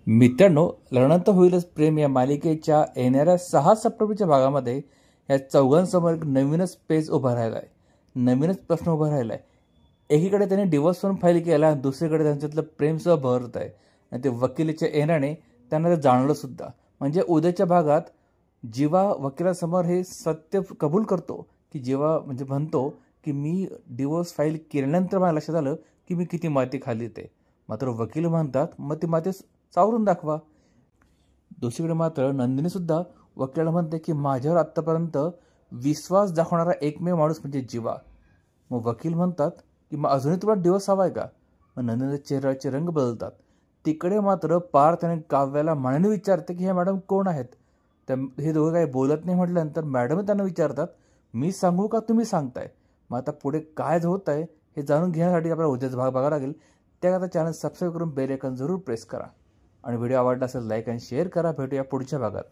मित्रांनो, लग्नानंतर होईलच प्रेम या मालिकेच्या येणाऱ्या 6 सप्टेंबरच्या भागामध्ये या चौघांसमोर एक नवीनच पेज उभा राहिला आहे. नवीनच प्रश्न उभा राहिला आहे. एकीकडे त्यांनी डिवोर्स फॉर्म फाईल केला आणि दुसरीकडे त्यांच्यातलं प्रेमसुद्धा बहरत आहे आणि ते वकिलीच्या येण्याने त्यांना ते जाणवलं सुद्धा. म्हणजे उद्याच्या भागात जेव्हा वकिलासमोर हे सत्य कबूल करतो की जेव्हा म्हणजे म्हणतो की मी डिवोर्स फाईल केल्यानंतर मला लक्षात आलं की मी किती माती खाली ते, मात्र वकील म्हणतात मग ती माती सावरून दाखवा. दुसरीकडे मात्र नंदिनी सुद्धा वकिलाला म्हणते की माझ्यावर आत्तापर्यंत विश्वास दाखवणारा एकमेव माणूस म्हणजे जीवा. मग वकील म्हणतात की मग अजूनही तुला दिवस हवाय का. मग नंदिनीच्या चेहऱ्याचे रंग बदलतात. तिकडे मात्र पार्थ आणि काव्याला मनाने विचारते की ह्या मॅडम कोण आहेत. त्या हे दोघं काही बोलत नाही म्हटल्यानंतर मॅडम त्यांना विचारतात मी सांगू का तुम्ही सांगताय. मग आता पुढे काय होत आहे हे जाणून घेण्यासाठी आपल्याला उद्याचा भाग बघावा लागेल. त्याकरता चॅनल सबस्क्राईब करून बेल आयकॉन जरूर प्रेस करा आणि व्हिडिओ आवडला असेल लाईक आणि शेअर करा. भेटूया पुढच्या भागात.